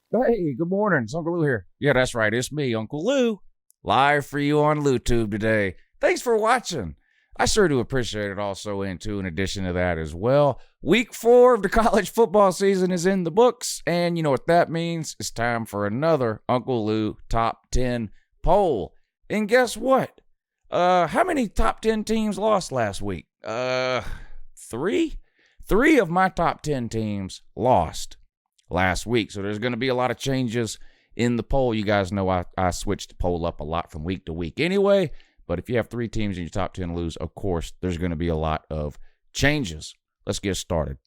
Hey, good morning. It's Uncle Lou here. Yeah, that's right. It's me, Uncle Lou, live for you on LouTube today. Thanks for watching. I sure do appreciate it also, and too, in addition to that as well, week 4 of the college football season is in the books, and you know what that means? It's time for another Uncle Lou Top 10 poll. And guess what? How many top 10 teams lost last week? 3? 3 of my top 10 teams lost last week. So there's going to be a lot of changes in the poll. You guys know I switched the poll up a lot from week to week anyway. But if you have 3 teams in your top 10 lose, of course, there's going to be a lot of changes. Let's get started.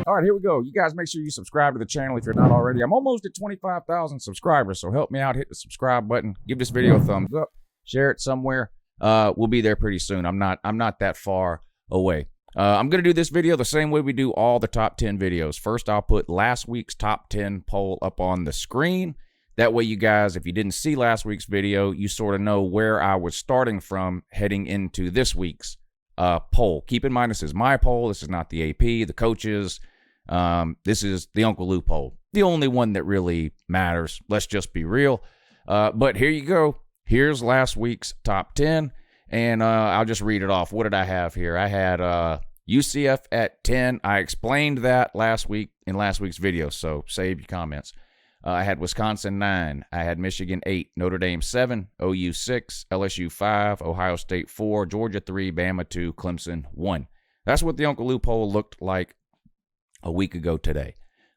All right, here we go. You guys make sure you subscribe to the channel if you're not already. I'm almost at 25,000 subscribers, so help me out. Hit the subscribe button. Give this video a thumbs up. Share it somewhere. We'll be there pretty soon. I'm not that far away. I'm going to do this video the same way we do all the top 10 videos. First, I'll put last week's top 10 poll up on the screen. That way, you guys, if you didn't see last week's video, you sort of know where I was starting from heading into this week's poll. Keep in mind, this is my poll. This is not the AP, the coaches. This is the Uncle Lou poll, the only one that really matters. Let's just be real. But here you go. Here's last week's top 10, and I'll just read it off. What did I have here? I had UCF at 10. I explained that last week in last week's video, so save your comments. I had Wisconsin 9. I had Michigan 8, Notre Dame 7, OU 6, LSU 5, Ohio State 4, Georgia 3, Bama 2, Clemson 1. That's what the Uncle Lou poll looked like a week ago today.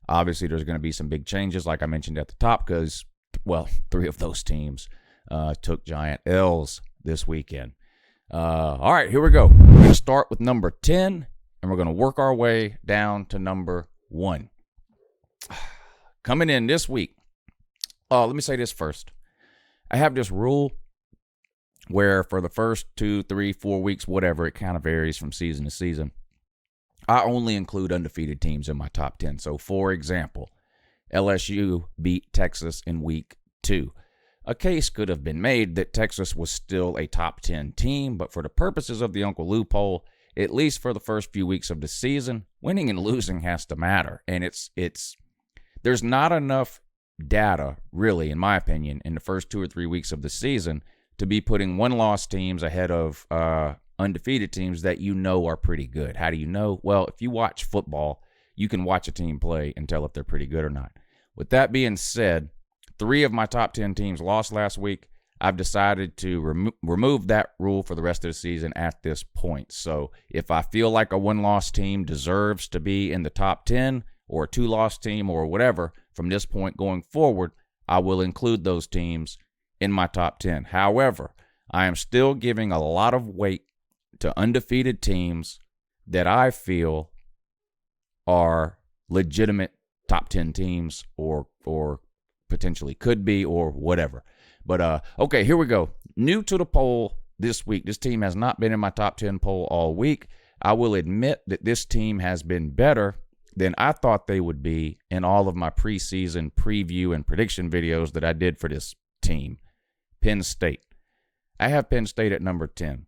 Obviously, there's going to be some big changes, like I mentioned at the top, because, well, 3 of those teams took giant L's this weekend. All right, here we go. We're going to start with number 10, and we're going to work our way down to number 1. Coming in this week, let me say this first. I have this rule where for the first 2, 3, 4 weeks, whatever, it kind of varies from season to season, I only include undefeated teams in my top 10. So, for example, LSU beat Texas in week 2. A case could have been made that Texas was still a top 10 team, but for the purposes of the Uncle Lou poll, at least for the first few weeks of the season, winning and losing has to matter. And there's not enough data, really, in my opinion, in the first 2 or 3 weeks of the season to be putting one-loss teams ahead of undefeated teams that you know are pretty good. How do you know? Well, if you watch football, you can watch a team play and tell if they're pretty good or not. With that being said, 3 of my top 10 teams lost last week. I've decided to remove that rule for the rest of the season at this point. So if I feel like a one-loss team deserves to be in the top 10 or a 2-loss team or whatever, from this point going forward, I will include those teams in my top 10. However, I am still giving a lot of weight to undefeated teams that I feel are legitimate top 10 teams or potentially could be or whatever. But, okay, here we go. New to the poll this week. This team has not been in my top 10 poll all week. I will admit that this team has been better than I thought they would be in all of my preseason preview and prediction videos that I did for this team. Penn State. I have Penn State at number 10.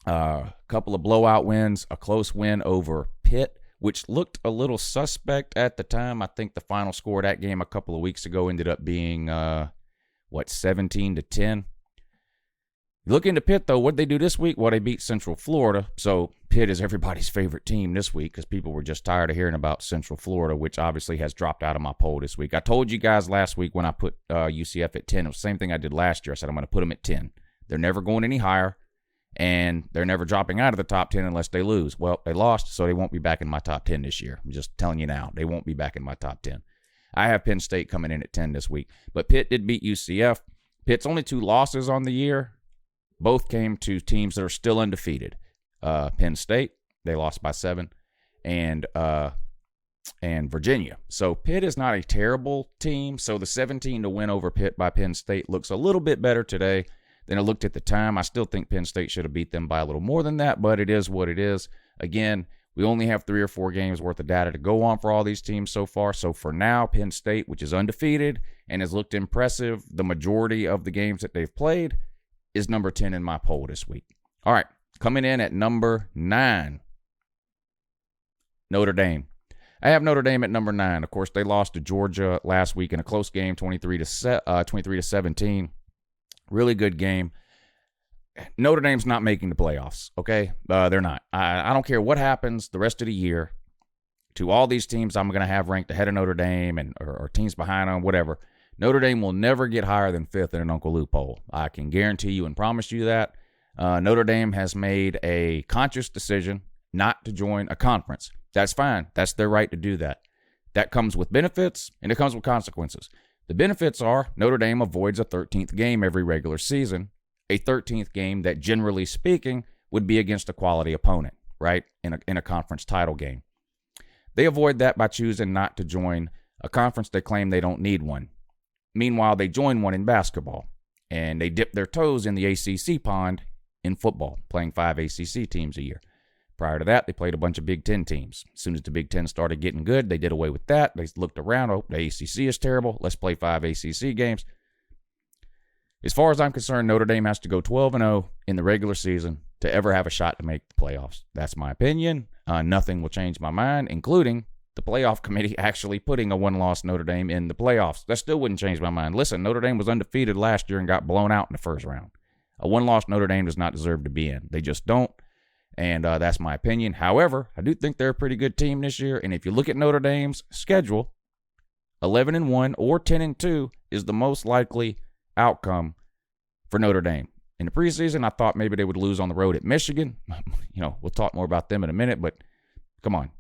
A couple of blowout wins, a close win over Pitt, which looked a little suspect at the time. I think the final score of that game a couple of weeks ago ended up being, 17-10. Look into Pitt, though. What'd they do this week? Well, they beat Central Florida. So Pitt is everybody's favorite team this week because people were just tired of hearing about Central Florida, which obviously has dropped out of my poll this week. I told you guys last week when I put UCF at 10. It was the same thing I did last year. I said I'm going to put them at 10. They're never going any higher, and they're never dropping out of the top 10 unless they lose. Well, they lost, so they won't be back in my top 10 this year. I'm just telling you now. They won't be back in my top 10. I have Penn State coming in at 10 this week. But Pitt did beat UCF. Pitt's only 2 losses on the year. Both came to teams that are still undefeated. Penn State, they lost by 7, and Virginia. So Pitt is not a terrible team. So the 17 to win over Pitt by Penn State looks a little bit better today than it looked at the time. I still think Penn State should have beat them by a little more than that, but it is what it is. Again, We only have 3 or 4 games worth of data to go on for all these teams so far. So for now, Penn State, which is undefeated and has looked impressive the majority of the games that they've played, is number 10 in my poll this week. All right, coming in at number 9, Notre Dame. I have Notre Dame at number 9. Of course, they lost to Georgia last week in a close game, 23-17. Really good game. Notre Dame's not making the playoffs, okay? They're not. I don't care what happens the rest of the year to all these teams I'm going to have ranked ahead of Notre Dame or teams behind them, whatever. Notre Dame will never get higher than 5th in an UNCLELOU poll. I can guarantee you and promise you that. Notre Dame has made a conscious decision not to join a conference. That's fine. That's their right to do that. That comes with benefits, and it comes with consequences. The benefits are Notre Dame avoids a 13th game every regular season, a 13th game that, generally speaking, would be against a quality opponent, right, in a conference title game. They avoid that by choosing not to join a conference they claim they don't need one. Meanwhile, they join one in basketball, and they dip their toes in the ACC pond in football, playing 5 ACC teams a year. Prior to that, they played a bunch of Big Ten teams. As soon as the Big Ten started getting good, they did away with that. They looked around, oh, the ACC is terrible. Let's play 5 ACC games. As far as I'm concerned, Notre Dame has to go 12-0 in the regular season to ever have a shot to make the playoffs. That's my opinion. Nothing will change my mind, including the playoff committee actually putting a one-loss Notre Dame in the playoffs. That still wouldn't change my mind. Listen, Notre Dame was undefeated last year and got blown out in the first round. A one-loss Notre Dame does not deserve to be in. They just don't. And that's my opinion. However, I do think they're a pretty good team this year. And if you look at Notre Dame's schedule, 11-1 or 10-2 is the most likely outcome for Notre Dame. In the preseason, I thought maybe they would lose on the road at Michigan. We'll talk more about them in a minute, but come on.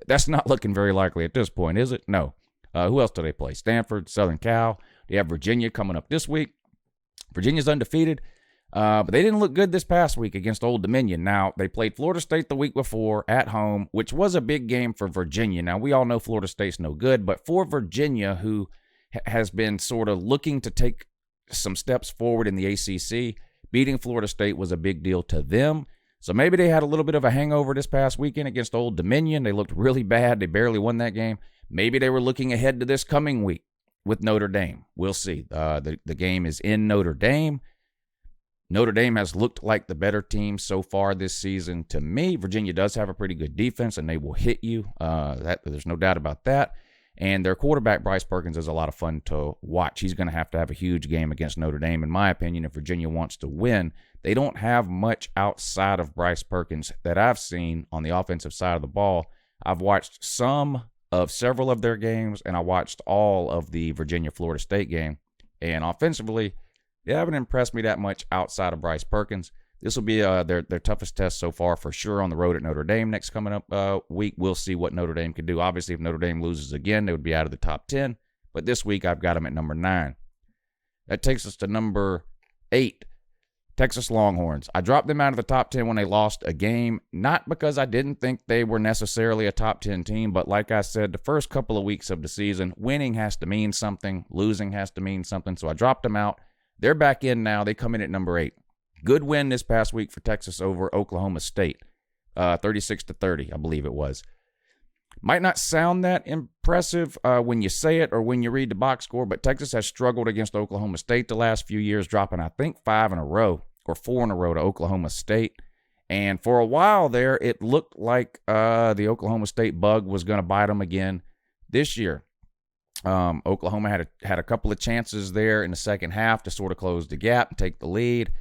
That's not looking very likely at this point, is it? No. Who else do they play? Stanford, Southern Cal. They have Virginia coming up this week. Virginia's undefeated. But they didn't look good this past week against Old Dominion. Now, they played Florida State the week before at home, which was a big game for Virginia. Now, we all know Florida State's no good, but for Virginia, who has been sort of looking to take some steps forward in the ACC, beating Florida State was a big deal to them. So maybe they had a little bit of a hangover this past weekend against Old Dominion. They looked really bad. They barely won that game. Maybe they were looking ahead to this coming week with Notre Dame. We'll see. The game is in Notre Dame. Notre Dame has looked like the better team so far this season to me. Virginia does have a pretty good defense, and they will hit you. There's no doubt about that. And their quarterback, Bryce Perkins, is a lot of fun to watch. He's going to have a huge game against Notre Dame, in my opinion, if Virginia wants to win. They don't have much outside of Bryce Perkins that I've seen on the offensive side of the ball. I've watched some of several of their games, and I watched all of the Virginia-Florida State game. And offensively, they haven't impressed me that much outside of Bryce Perkins. This will be their toughest test so far for sure on the road at Notre Dame next coming up week. We'll see what Notre Dame can do. Obviously, if Notre Dame loses again, they would be out of the top 10. But this week, I've got them at number 9. That takes us to number 8, Texas Longhorns. I dropped them out of the top 10 when they lost a game, not because I didn't think they were necessarily a top 10 team, but like I said, the first couple of weeks of the season, winning has to mean something, losing has to mean something, so I dropped them out. They're back in now. They come in at number 8. Good win this past week for Texas over Oklahoma State, 36-30, I believe it was. Might not sound that impressive when you say it or when you read the box score, but Texas has struggled against Oklahoma State the last few years, dropping, I think, 5 in a row or 4 in a row to Oklahoma State. And for a while there, it looked like the Oklahoma State bug was going to bite them again this year. Oklahoma had a couple of chances there in the second half to sort of close the gap and take the lead.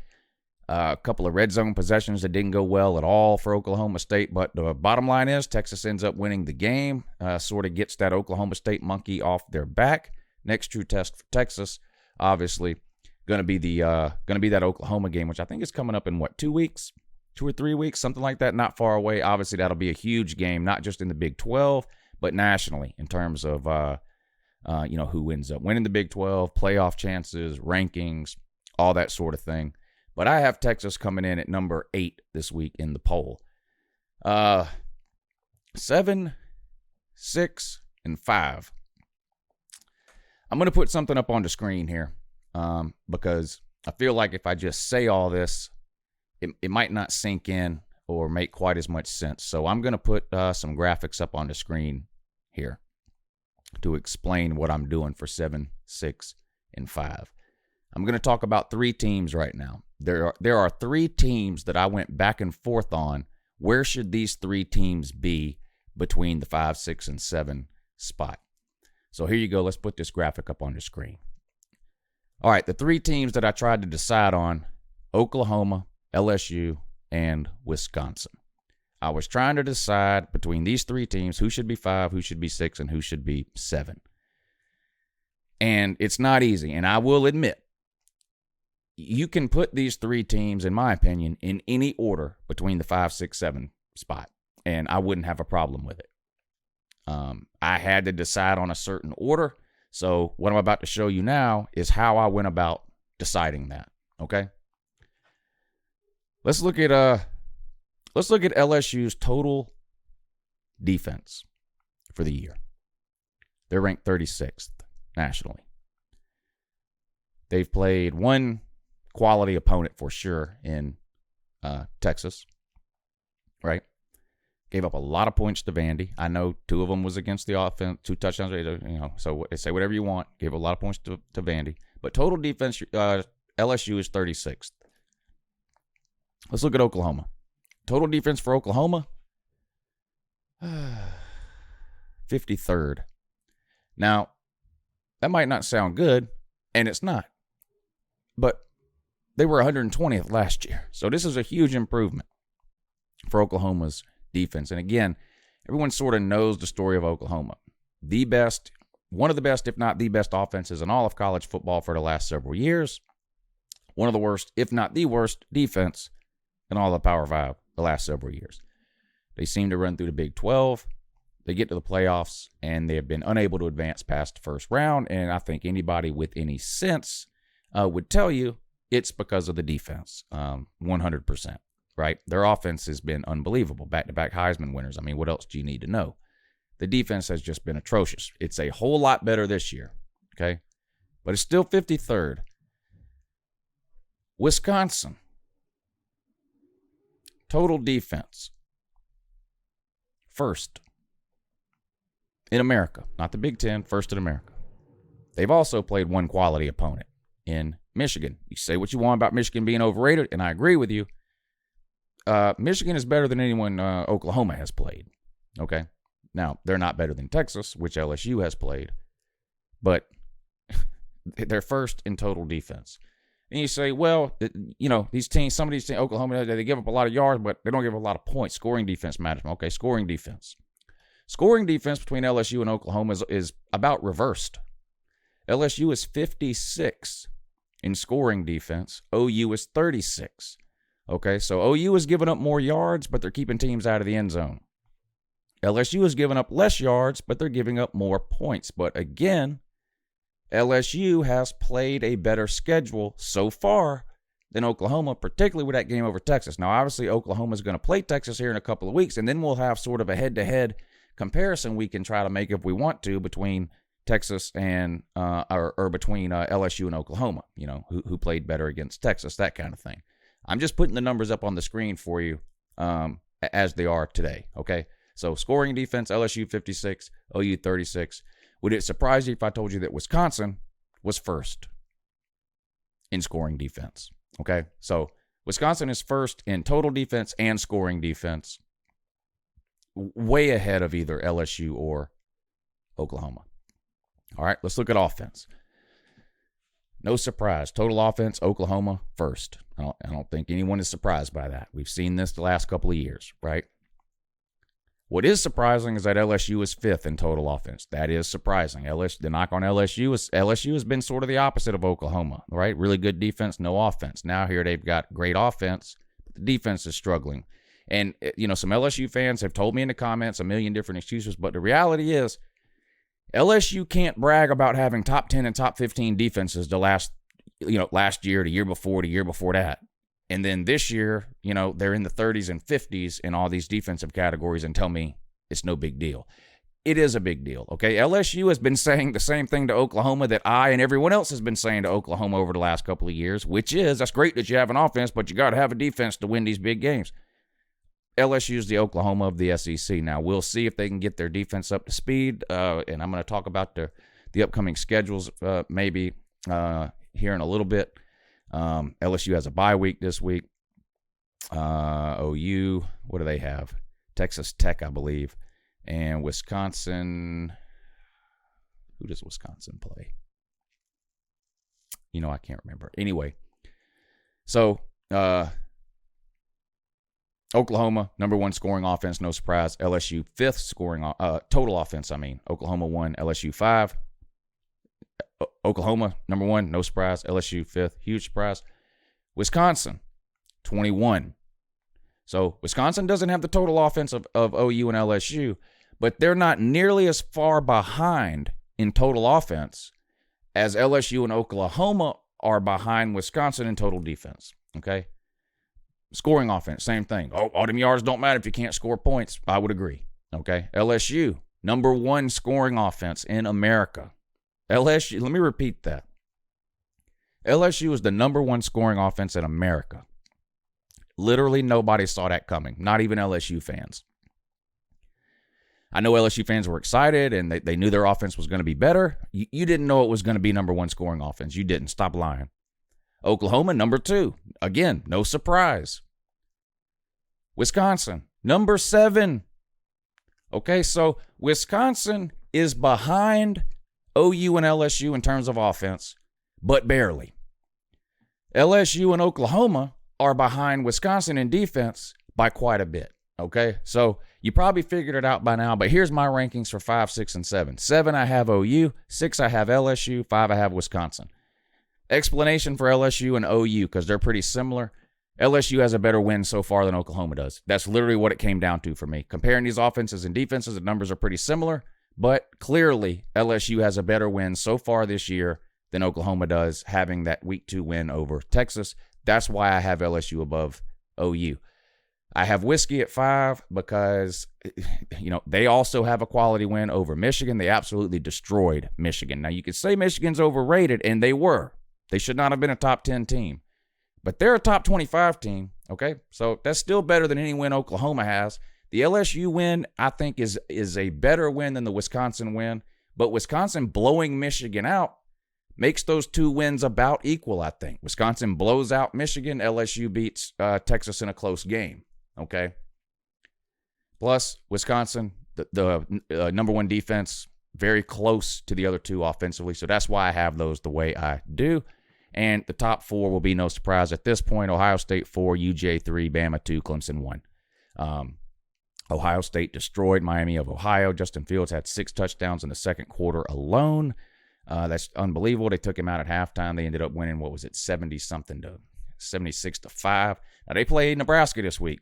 A couple of red zone possessions that didn't go well at all for Oklahoma State. But the bottom line is Texas ends up winning the game, sort of gets that Oklahoma State monkey off their back. Next true test for Texas, obviously, going to be that Oklahoma game, which I think is coming up in 2 weeks, 2 or 3 weeks, something like that, not far away. Obviously, that'll be a huge game, not just in the Big 12, but nationally in terms of who ends up winning the Big 12, playoff chances, rankings, all that sort of thing. But I have Texas coming in at number 8 this week in the poll. 7, 6, and 5. I'm going to put something up on the screen here because I feel like if I just say all this, it might not sink in or make quite as much sense. So I'm going to put some graphics up on the screen here to explain what I'm doing for 7, 6, and 5. I'm going to talk about 3 teams right now. There are 3 teams that I went back and forth on. Where should these 3 teams be between the 5, 6, and 7 spot? So here you go. Let's put this graphic up on the screen. All right, the 3 teams that I tried to decide on: Oklahoma, LSU, and Wisconsin. I was trying to decide between these 3 teams who should be 5, who should be 6, and who should be 7. And it's not easy, and I will admit, you can put these 3 teams, in my opinion, in any order between the 5, 6, 7 spot, and I wouldn't have a problem with it. I had to decide on a certain order, so what I'm about to show you now is how I went about deciding that, okay? Let's look at LSU's total defense for the year. They're ranked 36th nationally. They've played one quality opponent for sure in Texas, right? Gave up a lot of points to Vandy. I know 2 of them was against the offense, 2 touchdowns, you know, so say whatever you want. Gave a lot of points to Vandy. But total defense, LSU is 36th. Let's look at Oklahoma. Total defense for Oklahoma, 53rd. Now, that might not sound good, and it's not. But they were 120th last year. So this is a huge improvement for Oklahoma's defense. And again, everyone sort of knows the story of Oklahoma. The best, one of the best, if not the best offenses in all of college football for the last several years. One of the worst, if not the worst, defense in all of Power 5 the last several years. They seem to run through the Big 12. They get to the playoffs, and they have been unable to advance past the first round. And I think anybody with any sense would tell you it's because of the defense, 100%, right? Their offense has been unbelievable, back-to-back Heisman winners. I mean, what else do you need to know? The defense has just been atrocious. It's a whole lot better this year, okay? But it's still 53rd. Wisconsin, total defense, first in America, not the Big Ten, first in America. They've also played one quality opponent in Michigan. You say what you want about Michigan being overrated, and I agree with you. Michigan is better than anyone Oklahoma has played, okay? Now, they're not better than Texas, which LSU has played, but they're first in total defense. And you say, well, you know, these teams, some of these teams, Oklahoma, they give up a lot of yards, but they don't give up a lot of points. Scoring defense matters. Okay, scoring defense. Scoring defense between LSU and Oklahoma is about reversed. LSU is 56 in scoring defense. OU is 36. Okay, so OU is giving up more yards, but they're keeping teams out of the end zone. LSU is giving up less yards, but they're giving up more points. But again, LSU has played a better schedule so far than Oklahoma, particularly with that game over Texas. Now, obviously, Oklahoma is going to play Texas here in a couple of weeks, and then we'll have sort of a head-to-head comparison we can try to make if we want to between Texas and or between LSU and Oklahoma, you know, who played better against Texas, that kind of thing. I'm just putting the numbers up on the screen for you as they are today, okay? So scoring defense, LSU 56, OU 36. Would it surprise you if I told you that Wisconsin was first in scoring defense? Okay, so Wisconsin is first in total defense and scoring defense, way ahead of either LSU or Oklahoma. All right, let's look at offense. No surprise, total offense, Oklahoma first. I don't think anyone is surprised by that. We've seen this the last couple of years, right? What is surprising is that LSU is fifth in total offense. That is surprising. The knock on LSU is LSU has been sort of the opposite of Oklahoma, right? Really good defense, no offense. Now here they've got great offense, but the defense is struggling. And, you know, some LSU fans have told me in the comments a million different excuses, but the reality is LSU can't brag about having top 10 and top 15 defenses last year, the year before that. And then this year, you know, they're in the 30s and 50s in all these defensive categories and tell me it's no big deal. It is a big deal, okay? LSU has been saying the same thing to Oklahoma that I and everyone else has been saying to Oklahoma over the last couple of years, which is, that's great that you have an offense, but you got to have a defense to win these big games. LSU is the Oklahoma of the SEC. Now, we'll see if they can get their defense up to speed, and I'm going to talk about the upcoming schedules maybe here in a little bit. LSU has a bye week this week. OU, what do they have? Texas Tech, I believe. And Wisconsin. Who does Wisconsin play? I can't remember. Anyway, so Oklahoma, number 1 scoring offense, no surprise. LSU, 5th scoring total offense, Oklahoma 1, LSU 5. Oklahoma, number 1, no surprise. LSU, 5th, huge surprise. Wisconsin, 21. So Wisconsin doesn't have the total offense of OU and LSU, but they're not nearly as far behind in total offense as LSU and Oklahoma are behind Wisconsin in total defense, okay? Scoring offense, same thing. Oh, all them yards don't matter if you can't score points. I would agree, okay? LSU, number 1 scoring offense in America. LSU, let me repeat that. LSU is the number 1 scoring offense in America. Literally nobody saw that coming, not even LSU fans. I know LSU fans were excited, and they knew their offense was going to be better. You didn't know it was going to be number 1 scoring offense. You didn't. Stop lying. Oklahoma, number 2. Again, no surprise. Wisconsin, number 7. Okay, so Wisconsin is behind OU and LSU in terms of offense, but barely. LSU and Oklahoma are behind Wisconsin in defense by quite a bit. Okay, so you probably figured it out by now, but here's my rankings for 5, 6, and 7. 7, I have OU. 6, I have LSU. 5, I have Wisconsin. Explanation for LSU and OU, because they're pretty similar. LSU has a better win so far than Oklahoma does. That's literally what it came down to for me. Comparing these offenses and defenses, the numbers are pretty similar, but clearly LSU has a better win so far this year than Oklahoma does, having that Week 2 win over Texas. That's why I have LSU above OU. I have Whiskey at 5 because, they also have a quality win over Michigan. They absolutely destroyed Michigan. Now, you could say Michigan's overrated, and they were. They should not have been a top 10 team. But they're a top 25 team, okay? So that's still better than any win Oklahoma has. The LSU win, I think, is a better win than the Wisconsin win. But Wisconsin blowing Michigan out makes those 2 wins about equal, I think. Wisconsin blows out Michigan. LSU beats Texas in a close game. Okay. Plus, Wisconsin, the number 1 defense, very close to the other 2 offensively. So that's why I have those the way I do. And the top 4 will be no surprise at this point. Ohio State 4, UJ 3, Bama 2, Clemson 1. Ohio State destroyed Miami of Ohio. Justin Fields had 6 touchdowns in the second quarter alone. That's unbelievable. They took him out at halftime. They ended up winning, 70-something to 76-5. Now, they played Nebraska this week.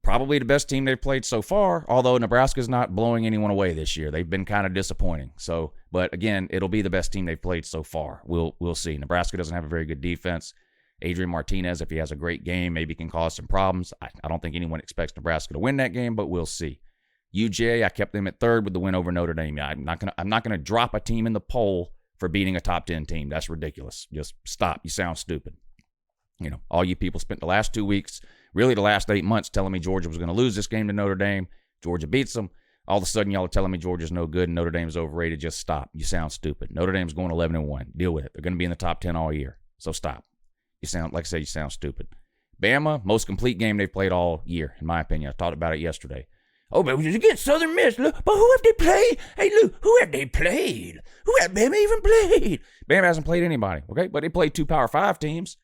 Probably the best team they've played so far, although Nebraska's not blowing anyone away this year. They've been kind of disappointing. So, but again, it'll be the best team they've played so far. We'll see. Nebraska doesn't have a very good defense. Adrian Martinez, if he has a great game, maybe can cause some problems. I don't think anyone expects Nebraska to win that game, but we'll see. UJ, I kept them at 3rd with the win over Notre Dame. I'm not gonna drop a team in the poll for beating a top 10 team. That's ridiculous. Just stop. You sound stupid. All you people spent the last 2 weeks, really the last 8 months, telling me Georgia was going to lose this game to Notre Dame. Georgia beats them. All of a sudden, y'all are telling me Georgia's no good and Notre Dame's overrated. Just stop. You sound stupid. Notre Dame's going 11-1. Deal with it. They're going to be in the top 10 all year. So stop. You sound, like I said, you sound stupid. Bama, most complete game they've played all year, in my opinion. I talked about it yesterday. Oh, but against Southern Miss. Look, but who have they played? Hey, look, who have they played? Who have Bama even played? Bama hasn't played anybody, okay? But they played 2 Power 5 teams.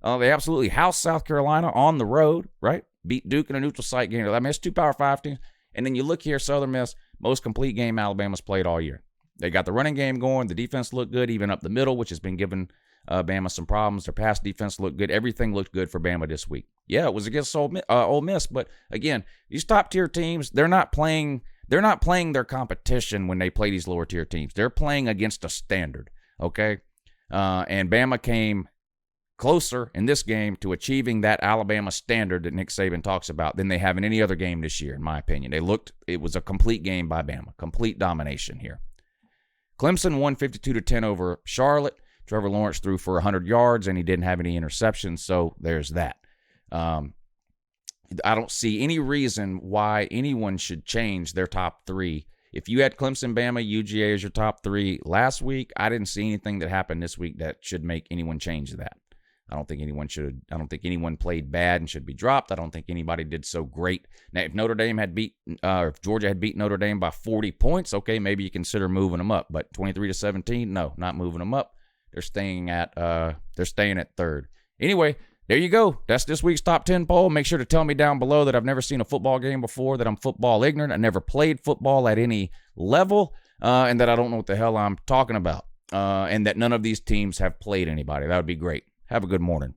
They absolutely housed South Carolina on the road, right? Beat Duke in a neutral site game. I mean, it's 2 Power 5 teams. And then you look here, Southern Miss, most complete game Alabama's played all year. They got the running game going. The defense looked good, even up the middle, which has been giving Bama some problems. Their pass defense looked good. Everything looked good for Bama this week. Yeah, it was against Ole Miss, but again, these top-tier teams, they're not playing their competition when they play these lower-tier teams. They're playing against a standard, okay? And Bama came closer in this game to achieving that Alabama standard that Nick Saban talks about than they have in any other game this year, in my opinion. It was a complete game by Bama, complete domination here. Clemson won 52-10 over Charlotte. Trevor Lawrence threw for 100 yards, and he didn't have any interceptions, so there's that. I don't see any reason why anyone should change their top three. If you had Clemson, Bama, UGA as your top three last week, I didn't see anything that happened this week that should make anyone change that. I don't think anyone played bad and should be dropped. I don't think anybody did so great. Now, if if Georgia had beat Notre Dame by 40 points, okay, maybe you consider moving them up. But 23-17, no, not moving them up. They're staying at third. Anyway, there you go. That's this week's top 10 poll. Make sure to tell me down below that I've never seen a football game before, that I'm football ignorant, I never played football at any level, and that I don't know what the hell I'm talking about, and that none of these teams have played anybody. That would be great. Have a good morning.